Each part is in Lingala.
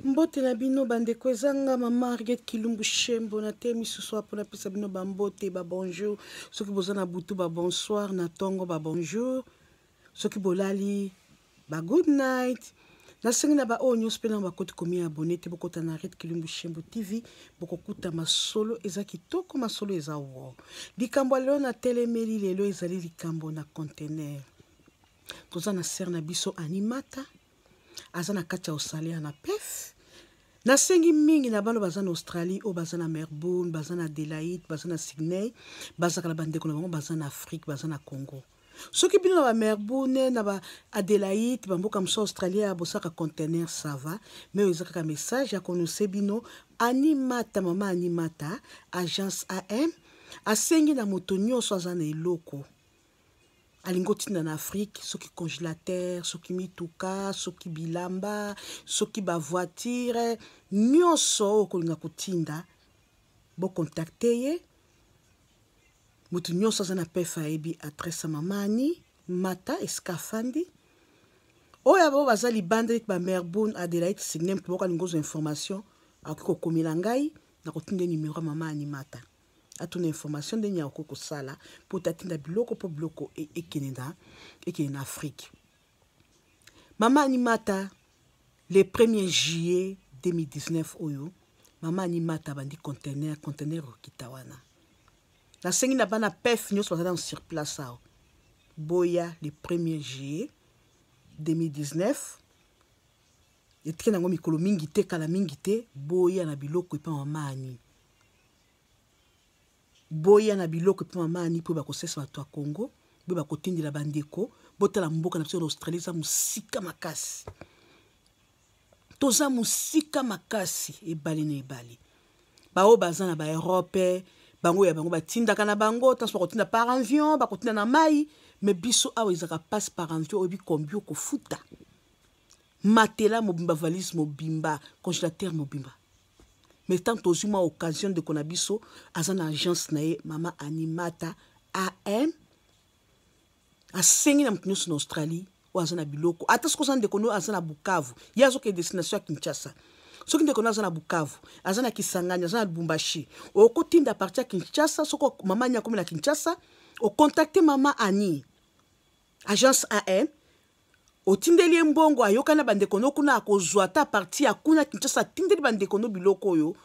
Mbote na bino bandeko ezanga mama Marguerite Kilumbu Shembo na temi susu apona pesa bino bambote ba bonjour soki boza na butu ba bonsoir na tongo ba bonjour soki bolali ba good night nasengi na ba oyo nyonso mpe na bakoti komi abone te bokota na Marguerite Kilumbu Shembo TV bokokuta masolo eza kitoko masolo eza wo likambo lelo na telemeli lelo ezali likambo na conteneur toza na ser na biso animata aza na kati ya Australia na Perth nasengi mingi na bano baza na Australie o baza na Melbourne baza na Adelaide baza na Sydney baza kala bandeko na bango baza na Afrique baza na Congo soki bino na ba Melbourne na ba Adelaide bamboka mso Australia bosaka conteneur ça va mais oza kaka message ya konose bino animata mama animata agence AM asengi na moto nyonso aza na eloko alingo tina na Afrique soki congélateur soki mituka soki bilamba soki ba voiture nyonso okolinga kotinda bo contacter ye mutu nyonso aza na pefa ebi adresse mamani mata escafandi oya bo baza libanda ba Melbourne Adelaide Sydney mpo kalingo zo information akiko komila ngai na kotinda numéro mama animata atuna information de nya okoko sala pour tatinda biloko po biloko ekene na Afrique. Mama animata le 1er juillet 2019 oyo mama animata bandi conteneur kitawana. La sengi na bana pef nyos bazana sur place ao. Boya le 1er juillet 2019 etike nango mikolo mingi te kala mingi te boya na biloko epa mama ani. Boya na biloko pe mama ani po bakosesa bato ya Congo bo bakotindela bandeko botala mboka na biso na Australie za musika makasi toza musika makasi ebali na ebali bao baza na ba Europe bango ya bango batindaka na bango transport kotinda par avion bakotinda na mai mais biso awa ezaka passe par avion obi kombio ko futa matela mobimba valise mobimba congélateur mobimba. Mais tant que tu as occasion de konabiso, azan agence nae mama animata AM a sengi na mtunyo en Australie ou azana biloko. Atas ko zan de kono azana Bukavu. Yazo ke destination Kinshasa. Soki de kono azana Bukavu, azana Kisangani, azana Lubumbashi. O kotinda partir Kinshasa, soko mama nya komi na Kinshasa, o contacter mama Ani. Agence AM o tindeli mbongo ayoka na bandeko no kuna akozwa ta parti ya kuna Kinshasa tindeli bandeko no biloko oyo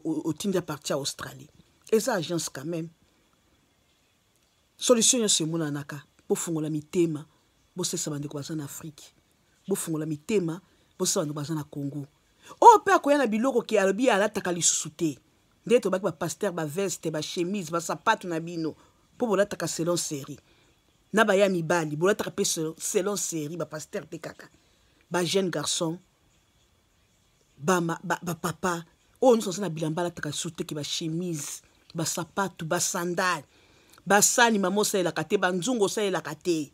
o tinda parti ya Australie. Eza agence quand même. Solution ya semuna naka bo fungola mitema bo sesa bandeko baza na Afrique. Bo fungola mitema bo sesa bandeko baza na Congo. O pe akoya na biloko ki alobi alataka lisusu te. Ndeto baki ba pasteur ba veste ba chemise ba sapato na bino po bolataka selon série. Na ba ya mibali bolataka pe selon série ba pasteur te kaka ba jeune garçon ba papa o nous sommes na bilamba lataka soute ki ba chemise ba sapato ba sandal ba sani mamo sa ela kate ba nzungo sa ela kate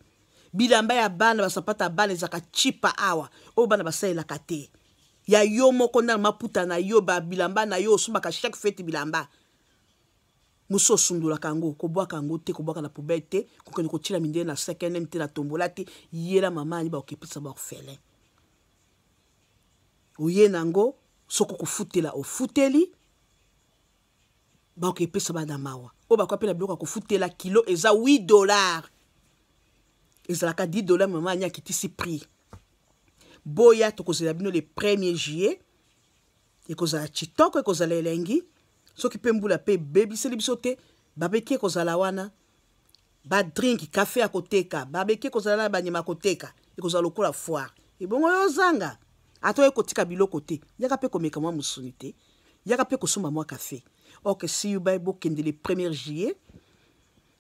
bilamba ya bana ba sapata bana ezaka chipa awa o bana ba sa ela kate ya yo moko na maputa na yo ba bilamba na yo osumaka chaque fête bilamba muso sundula kango ko bwa kango te ko bwa na poubelle te ko kene ko tila mindele na sekene te na tombola te yela mama ni ba okepisa ba orphelin oye nango soko ko futela o futeli ba okepisa ba na mawa o ba ko apela biloko ko futela kilo eza $8 ezalaka $10 mama nya kitisi prix boya to kozela bino le 1er juillet e kozala chitoko e kozala elengi soki pe mbula pe bebiseli biso te babeki kozala wana ba drink café à koteka babeki kozala ba nyama koteka e kozala lokola foire e bongo yo zanga ato ekotika biloko te yaka pe komeka mwa musuni te yaka pe kosomba mwa café ok si you buy bokende le 1er juillet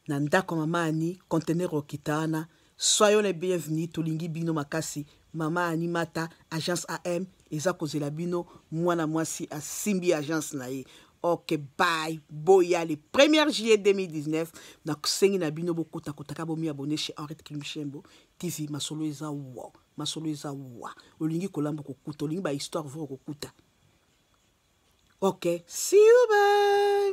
na ndako mama ani conteneur okitana soyons les bienvenus tolingi bino makasi mama animata agence AM eza kozela bino mwana mwasi asimbi agence na ye. Ok, bye. Boya le 1er juillet 2019. Na kusengi na bino bokota kotaka bomi abonné chez Marguerite Kilumbu Shembo TV. Masolo eza wa. Masolo eza wa. Olingi kolambo kokuta. Olingi ba histoire vro kokuta. Ok, see you, bye.